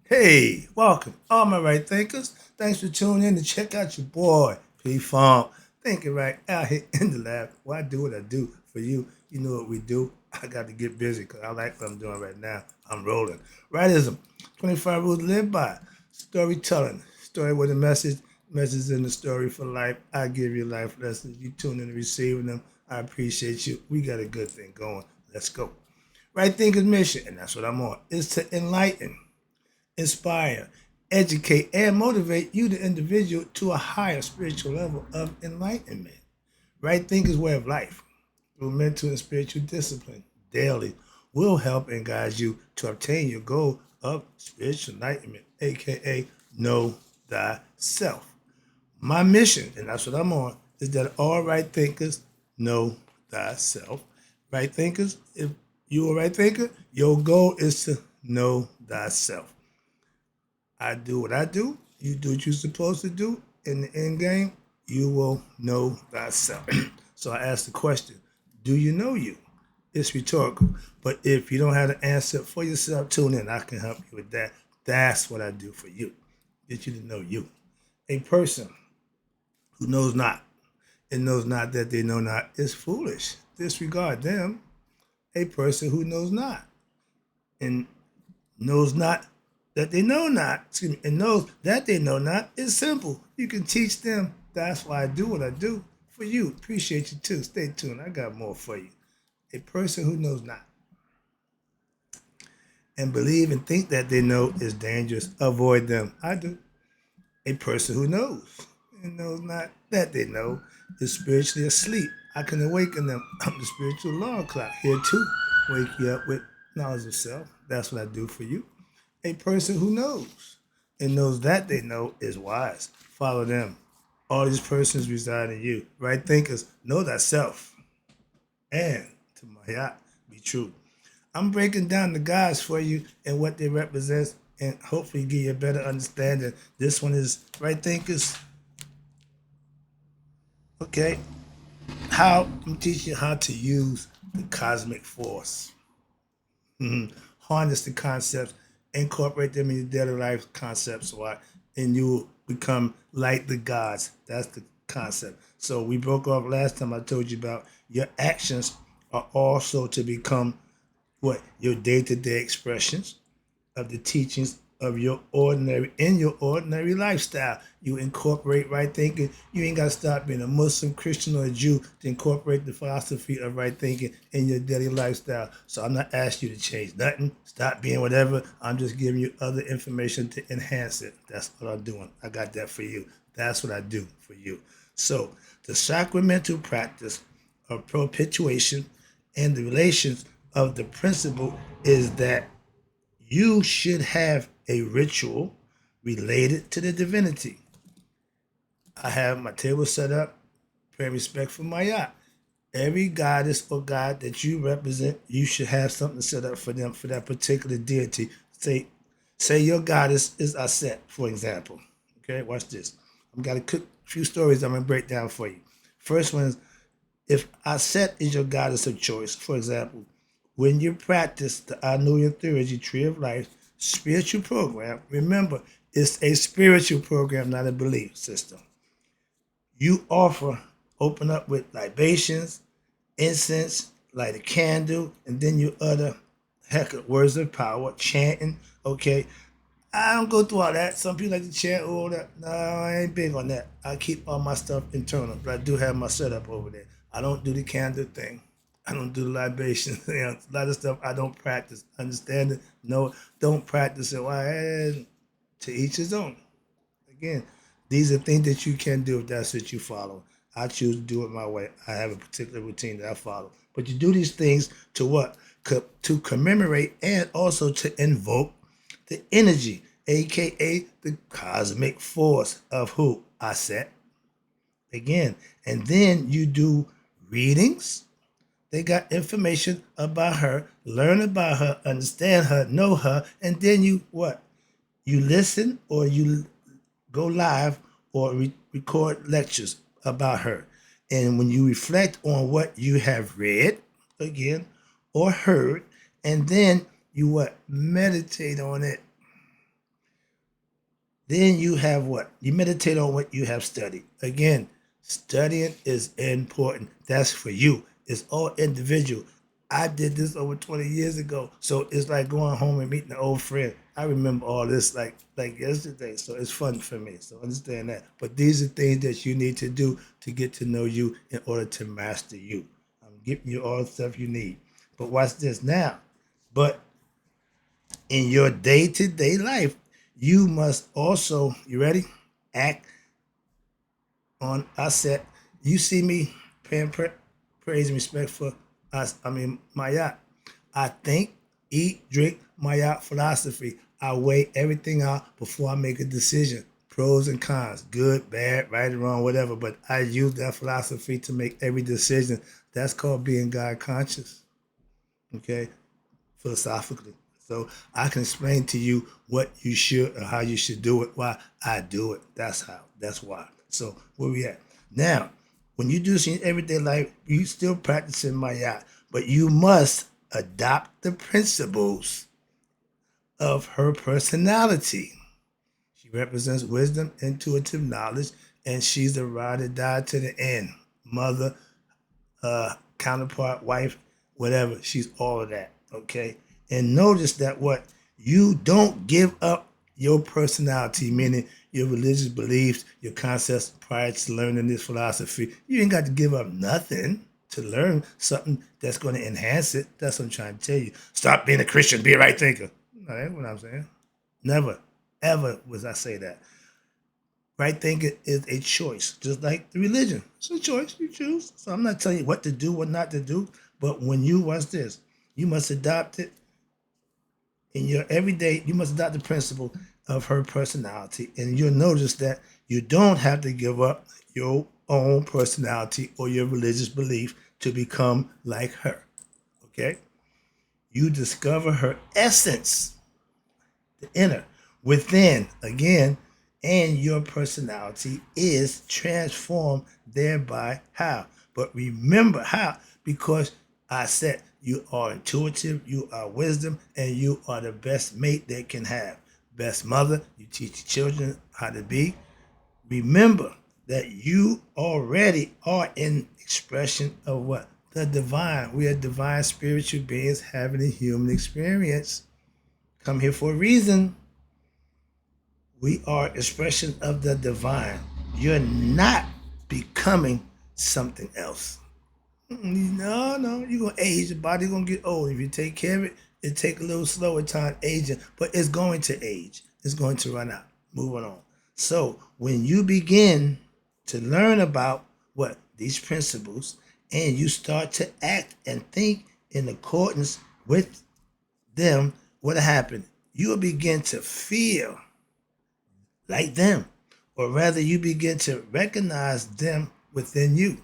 Hey, welcome, all my right thinkers. Thanks for tuning in to check out your boy, P Funk. Thinking right out here in the lab. Well, I do what I do for you. You know what we do. I got to get busy because I like what I'm doing right now. I'm rolling. Rightism, 25 rules to live by. Storytelling, story with a message in the story for life. I give you life lessons. You tune in and receiving them. I appreciate you. We got a good thing going. Let's go. Right Thinkers mission, and that's what I'm on, is to enlighten, inspire, educate, and motivate you, the individual, to a higher spiritual level of enlightenment. Right thinkers' way of life through mental and spiritual discipline daily will help and guide you to obtain your goal of spiritual enlightenment, aka know thyself. My mission, and that's what I'm on, is that all right thinkers know thyself. Right thinkers, if you're a right thinker, your goal is to know thyself. I do what I do. You do what you're supposed to do. In the end game, you will know thyself. So I ask the question, do you know you? It's rhetorical. But if you don't have the answer for yourself, tune in. I can help you with that. That's what I do for you. Get you to know you. A person who knows not and knows not that they know not is foolish. Disregard them. A person who knows not and knows not that they know not, excuse me, and knows that they know not is simple. You can teach them. That's why I do what I do for you. Appreciate you too. Stay tuned. I got more for you. A person who knows not and believe and think that they know is dangerous. Avoid them. I do. A person who knows and knows not that they know is spiritually asleep. I can awaken them. I'm the spiritual alarm clock here too. Wake you up with knowledge of self. That's what I do for you. A person who knows and knows that they know is wise. Follow them. All these persons reside in you. Right thinkers, know thyself. And to my yacht, be true. I'm breaking down the guys for you and what they represent and hopefully give you a better understanding. This one is right thinkers. Okay. I'm teaching you how to use the cosmic force. Harness the concepts, incorporate them in your daily life concepts, and you will become like the gods. That's the concept. So we broke off last time. I told you about your actions are also to become what your day-to-day expressions of the teachings of your ordinary lifestyle. You incorporate right thinking. You ain't got to stop being a Muslim, Christian, or a Jew to incorporate the philosophy of right thinking in your daily lifestyle. So I'm not asking you to change nothing. Stop being whatever. I'm just giving you other information to enhance it. That's what I'm doing. I got that for you. That's what I do for you. So the sacramental practice of propitiation and the relations of the principle is that you should have a ritual related to the divinity. I have my table set up, pay respect for my yacht. Every goddess or god that you represent, you should have something set up for them for that particular deity. Say your goddess is Aset, for example. Okay, watch this. I've got a quick few stories I'm gonna break down for you. First one is if Aset is your goddess of choice, for example, when you practice the Anuya Theurgy Tree of Life spiritual program, remember, it's a spiritual program, not a belief system. You open up with libations, incense, light a candle, and then you utter words of power, chanting. Okay, I don't go through all that. Some people like to chant all that. No, I ain't big on that. I keep all my stuff internal, but I do have my setup over there. I don't do the candle thing. I don't do the libation. A lot of stuff I don't practice. Understand it? No, don't practice it. Why? To each his own. Again, these are things that you can do if that's what you follow. I choose to do it my way. I have a particular routine that I follow. But you do these things to what? To commemorate and also to invoke the energy, aka the cosmic force of who? I said. Again. And then you do readings. They got information about her, learn about her, understand her, know her, and then you what? You listen or you go live or record lectures about her. And when you reflect on what you have read, again, or heard, and then you what? Meditate on it. Then you have what? You meditate on what you have studied. Again, studying is important. That's for you. It's all individual. I did this over 20 years ago. So it's like going home and meeting an old friend. I remember all this like yesterday. So it's fun for me. So understand that. But these are things that you need to do to get to know you in order to master you. I'm giving you all the stuff you need. But watch this now. But in your day-to-day life, you must also, you ready? Act on, I said, you see me paying praise and respect for us, my yacht. I think, eat, drink, my yacht philosophy. I weigh everything out before I make a decision. Pros and cons, good, bad, right or wrong, whatever. But I use that philosophy to make every decision. That's called being God conscious. Okay? Philosophically. So I can explain to you what you should or how you should do it, why I do it. That's how. That's why. So where we at? Now, when you do this in everyday life, you still practicing Mayat, but you must adopt the principles of her personality. She represents wisdom, intuitive knowledge, and she's the ride or die to the end. Mother, counterpart, wife, whatever. She's all of that. Okay. And notice that what you don't give up your personality, meaning your religious beliefs, your concepts prior to learning this philosophy. You ain't got to give up nothing to learn something that's going to enhance it. That's what I'm trying to tell you. Stop being a Christian, be a right thinker. No, that's what I'm saying. Never, ever was I say that. Right thinking is a choice, just like the religion. It's a choice you choose. So I'm not telling you what to do, what not to do. But when you watch this, you must adopt it in your everyday. You must adopt the principle of her personality, and you'll notice that you don't have to give up your own personality or your religious belief to become like her. Okay, you discover her essence, the inner, within, again, and your personality is transformed thereby. How? But remember how, because I said you are intuitive, you are wisdom, and you are the best mate they can have. Best mother, you teach children how to be. Remember that you already are in expression of what? The divine. We are divine spiritual beings having a human experience. Come here for a reason. We are expression of the divine. You're not becoming something else. No, you're gonna age. Your body's gonna get old. If you take care of it, it take a little slower time aging, but it's going to age. It's going to run out. Moving on. So when you begin to learn about what these principles and you start to act and think in accordance with them, what happened? You'll begin to feel like them, or rather, you begin to recognize them within you,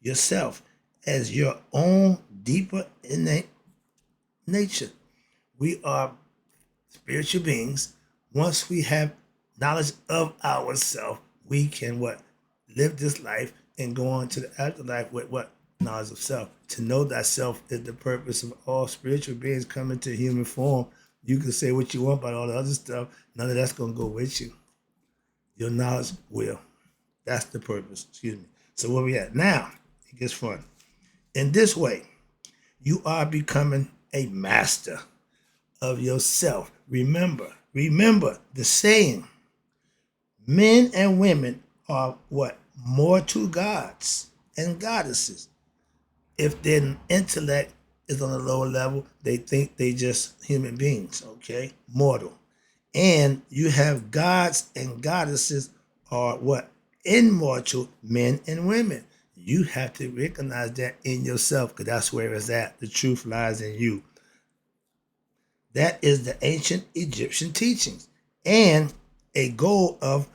yourself, as your own deeper innate nature. We are spiritual beings. Once we have knowledge of ourselves, we can what? Live this life and go on to the afterlife with what? Knowledge of self. To know that self is the purpose of all spiritual beings coming to human form. You can say what you want about all the other stuff. None of that's going to go with you. Your knowledge will. That's the purpose. Excuse me. So where we at now? It gets fun. In this way, you are becoming a master of yourself. Remember the saying: men and women are what? Mortal gods and goddesses. If their intellect is on a lower level, they think they just human beings. Okay, mortal. And you have gods and goddesses are what? Immortal men and women. You have to recognize that in yourself because that's where it's at. The truth lies in you. That is the ancient Egyptian teachings and a goal of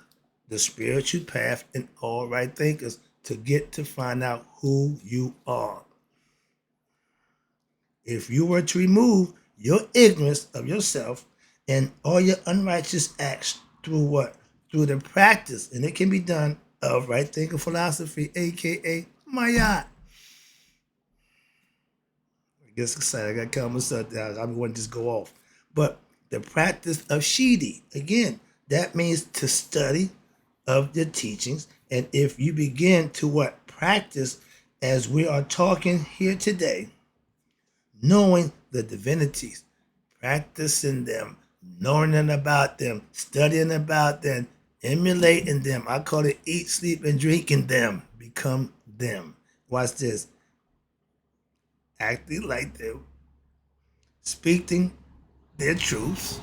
the spiritual path in all right thinkers to get to find out who you are. If you were to remove your ignorance of yourself and all your unrighteous acts through what? Through the practice, and it can be done, of right thinking philosophy, aka Maya. I guess excited. I got to calm myself down. I don't want to just go off. But the practice of Shidi, again, That means to study of the teachings. And if you begin to what? Practice as we are talking here today, knowing the divinities, practicing them, learning about them, studying about them, emulating them. I call it eat, sleep, and drinking them. Become them. Watch this. Acting like them, speaking their truths,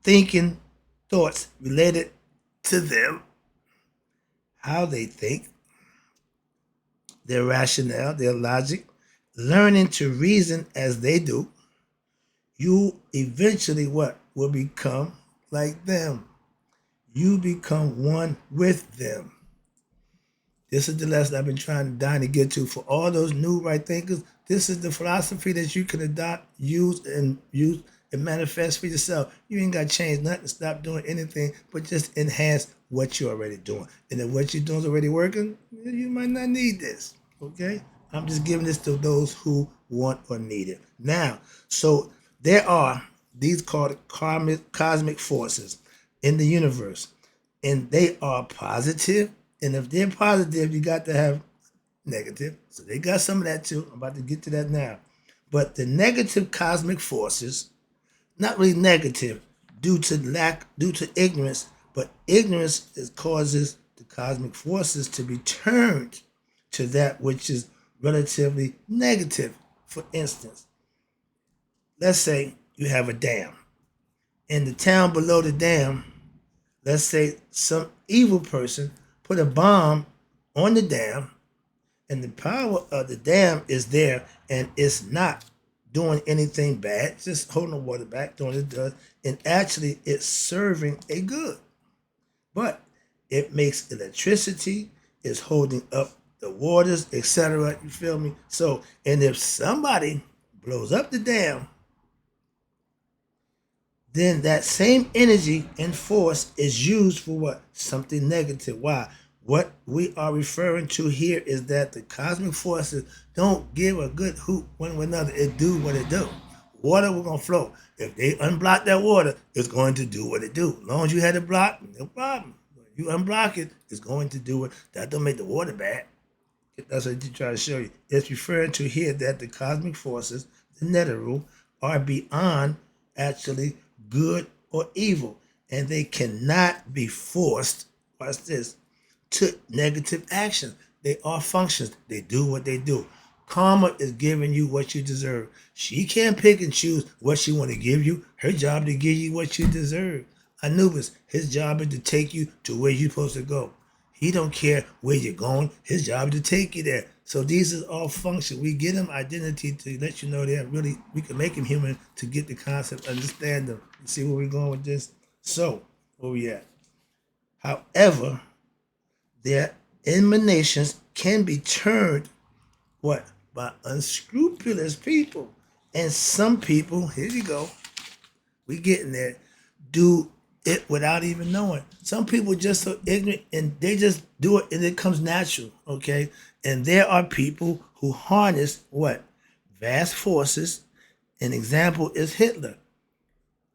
thinking thoughts related to them, how they think, their rationale, their logic, learning to reason as they do, you eventually what? Will become like them. You become one with them. This is the lesson I've been dying to get to for all those new right thinkers. This is the philosophy that you can adopt, use and manifest for yourself. You ain't got to change nothing, stop doing anything, but just enhance what you're already doing. And if what you're doing is already working, you might not need this. Okay? I'm just giving this to those who want or need it. Now, so there are these called cosmic forces in the universe, and they are positive. And if they're positive, you got to have negative. So they got some of that too. I'm about to get to that now. But the negative cosmic forces, not really negative, due to ignorance, but ignorance causes the cosmic forces to be turned to that which is relatively negative. For instance, let's say you have a dam. In the town below the dam, let's say some evil person put a bomb on the dam, and the power of the dam is there, and it's not doing anything bad, just holding the water back, doing what it does, and actually it's serving a good. But it makes electricity, it's holding up the waters, etc. You feel me? So, and if somebody blows up the dam, then that same energy and force is used for what? Something negative. Why? What we are referring to here is that the cosmic forces don't give a good hoot one with another. It do what it do. Water will gonna flow. If they unblock that water, it's going to do what it do. As long as you had it blocked, no problem. When you unblock it, it's going to do it. That don't make the water bad. That's what you try to show you. It's referring to here that the cosmic forces, the Neteru, are beyond actually good or evil, and they cannot be forced. Watch this. To negative action. They are functions. They do what they do. Karma is giving you what you deserve. She can't pick and choose what she want to give you. Her job to give you what you deserve. Anubis, his job is to take you to where you're supposed to go. He don't care where you're going. His job is to take you there. So these are all functions. We get him identity to let you know that really we can make him human to get the concept, understand them. You see where we're going with this? So, where we at? However, their emanations can be turned what? By unscrupulous people. And some people, here you go, we getting there, do it without even knowing. Some people just so ignorant and they just do it and it comes natural, okay? And there are people who harness what? Vast forces. An example is Hitler.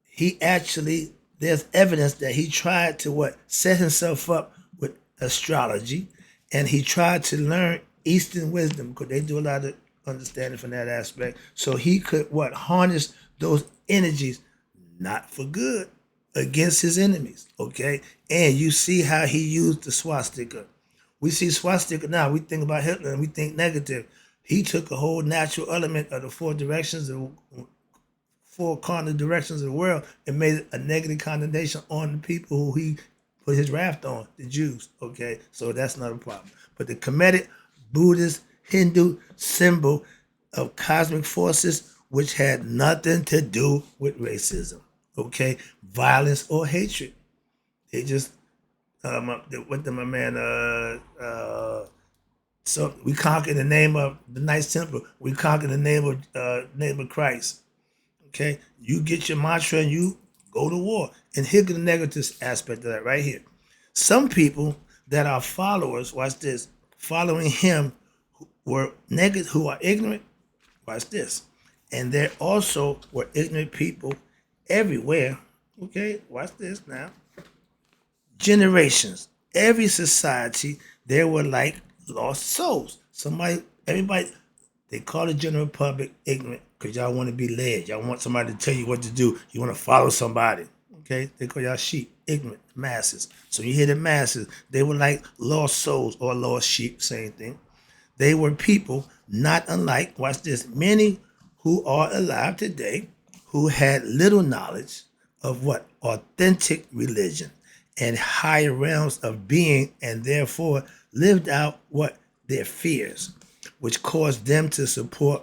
He actually, there's evidence that he tried to what? Set himself up with astrology, and he tried to learn Eastern wisdom because they do a lot of understanding from that aspect. So he could what? Harness those energies, not for good, against his enemies, okay? And you see how he used the swastika. We see swastika now, we think about Hitler and we think negative. He took a whole natural element of the four cardinal directions of the world and made a negative condemnation on the people who he put his wrath on, the Jews, okay? So that's not a problem. But the Kemetic Buddhist Hindu symbol of cosmic forces, which had nothing to do with racism, okay? Violence or hatred. They just, what did my man, so we conquer in the name of the Knights Temple. We conquer in the name of Christ. Okay, you get your mantra and you go to war. And here's the negative aspect of that right here. Some people that are followers, watch this, following him who are ignorant, watch this. And there also were ignorant people everywhere, Okay, watch this now. Generations. Every society, there were like lost souls. Everybody, they call the general public ignorant because y'all want to be led. Y'all want somebody to tell you what to do. You want to follow somebody. Okay, they call y'all sheep, ignorant masses. So you hear the masses, they were like lost souls or lost sheep, same thing. They were people not unlike, watch this, many who are alive today who had little knowledge of what? Authentic religion and higher realms of being, and therefore lived out what? Their fears, which caused them to support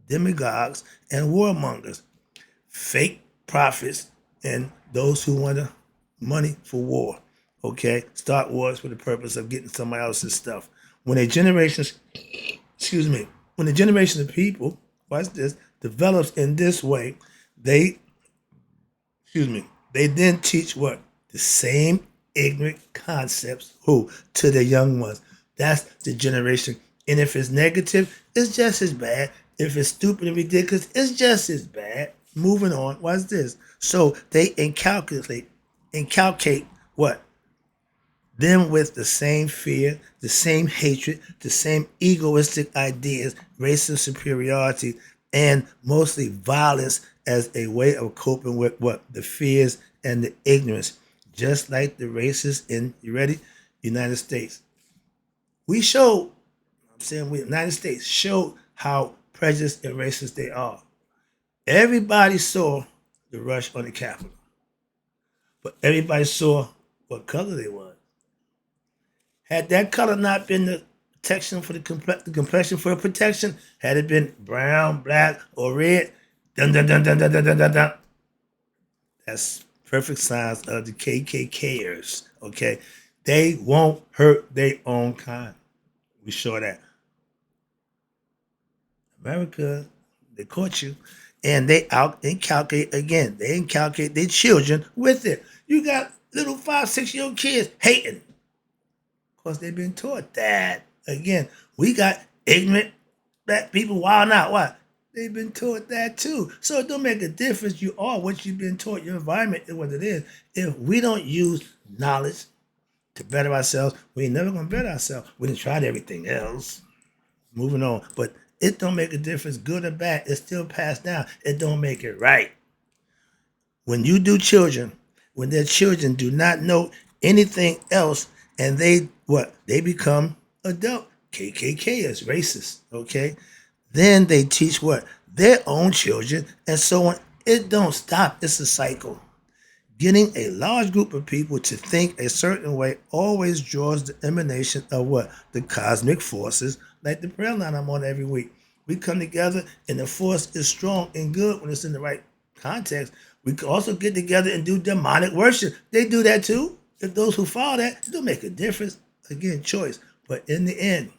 demagogues and warmongers, fake prophets, and those who wanted money for war. Okay, start wars for the purpose of getting somebody else's stuff. When a generation, excuse me, when a generation of people, watch this, develops in this way, they, excuse me, they then teach what? The same ignorant concepts who? To the young ones. That's the generation. And if it's negative, it's just as bad. If it's stupid and ridiculous, it's just as bad. Moving on. What's this? So they inculcate what? Them with the same fear, the same hatred, the same egoistic ideas, racist superiority, and mostly violence as a way of coping with what? The fears and the ignorance. Just like the racists in, you ready? United States. We showed, I'm saying we, United States showed how prejudiced and racist they are. Everybody saw the rush on the Capitol, but everybody saw what color they was. Had that color not been the protection for the complexion for protection, had it been brown, black, or red, dun dun dun dun dun dun dun dun dun. That's perfect signs of the KKKers. Okay, they won't hurt their own kind. We saw that. America, they caught you, and they out inculcate again. They inculcate their children with it. You got little 5, 6 year old kids hating because they've been taught that. Again, we got ignorant black people wilding out. Why? They've been taught that too. So it don't make a difference. You are what you've been taught. Your environment is what it is. If we don't use knowledge to better ourselves, we ain't never gonna better ourselves. We done tried everything else. Moving on. But it don't make a difference, good or bad. It's still passed down. It don't make it right. When you do children, when their children do not know anything else, and they what? They become adult KKKers, racist. Okay, then they teach what? Their own children, and so on. It don't stop. It's a cycle. Getting a large group of people to think a certain way always draws the emanation of what? The cosmic forces, like the prayer line I'm on every week. We come together and the force is strong and good when it's in the right context. We can also get together and do demonic worship. They do that too. If those who follow that, it don't make a difference. Again, choice. But in the end,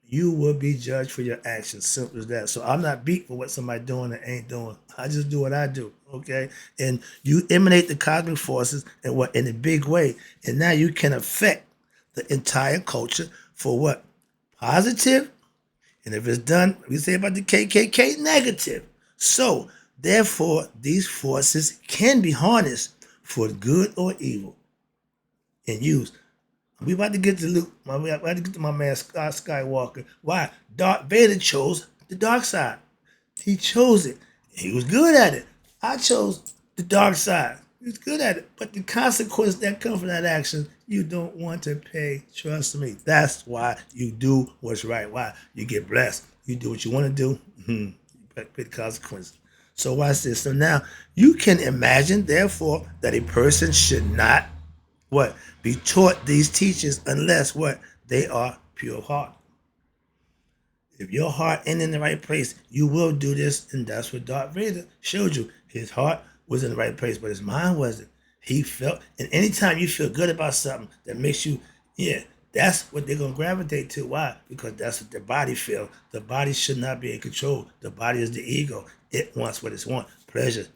you will be judged for your actions. Simple as that. So I'm not beat for what somebody doing or ain't doing. I just do what I do. Okay. And you emanate the cosmic forces and what in a big way. And now you can affect the entire culture for what? Positive. And if it's done, we say about the KKK, negative. So therefore, these forces can be harnessed for good or evil and used. We about to get to Luke. We about to get to my man Scott Skywalker. Why? Darth Vader chose the dark side. He chose it. He was good at it. I chose the dark side. He was good at it. But the consequence that comes from that action, you don't want to pay. Trust me. That's why you do what's right. Why? You get blessed. You do what you want to do. You pay the consequences. So watch this. So now you can imagine, therefore, that a person should not what? Be taught these teachings unless what? They are pure heart. If your heart ain't in the right place, you will do this, and that's what Darth Vader showed you. His heart was in the right place, but his mind wasn't. He felt, and anytime you feel good about something that makes you, yeah, that's what they're gonna gravitate to. Why? Because that's what the body feels. The body should not be in control. The body is the ego. It wants what it wants. Pleasure,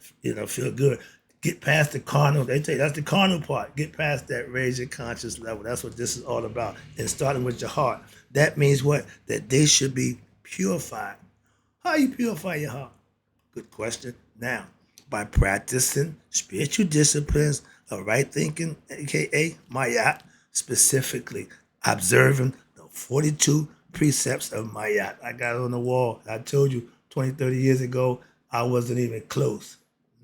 feel good. Get past the carnal. They tell you that's the carnal part. Get past that, raise your conscious level. That's what this is all about. And starting with your heart. That means what? That they should be purified. How you purify your heart? Good question. Now, by practicing spiritual disciplines of right thinking, aka Mayat, specifically observing the 42 precepts of Mayat. I got it on the wall. I told you 20, 30 years ago, I wasn't even close.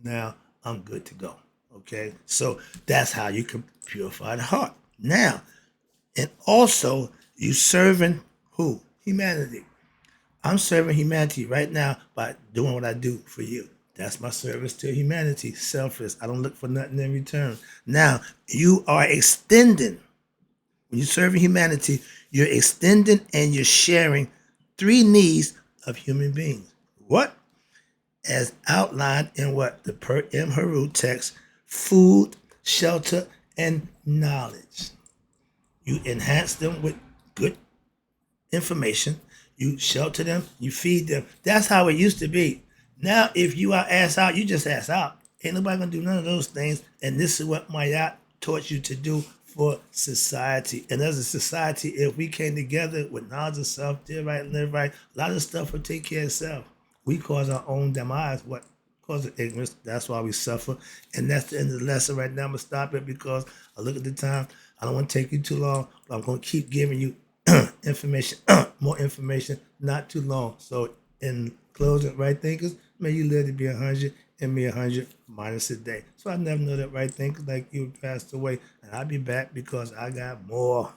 Now I'm good to go. Okay, so that's how you can purify the heart. Now, and also you serving who? Humanity. I'm serving humanity right now by doing what I do for you. That's my service to humanity. Selfless. I don't look for nothing in return. Now, you are extending. When you're serving humanity, you're extending and you're sharing three needs of human beings. What? As outlined in what the Per M. Haru text, food, shelter, and knowledge. You enhance them with good information. You shelter them, you feed them. That's how it used to be. Now, if you are ass out, you just ass out. Ain't nobody gonna do none of those things. And this is what Mayat taught you to do for society. And as a society, if we came together with knowledge of self, did right, live right, a lot of stuff would take care of itself. We cause our own demise. What? Cause of ignorance. That's why we suffer. And that's the end of the lesson right now. I'm gonna stop it because I look at the time. I don't want to take you too long, but I'm gonna keep giving you information, more information, not too long. So in closing, right thinkers, may you live to be 100 and me 100 minus a day. So I never know that right thinkers like you passed away. And I'll be back because I got more.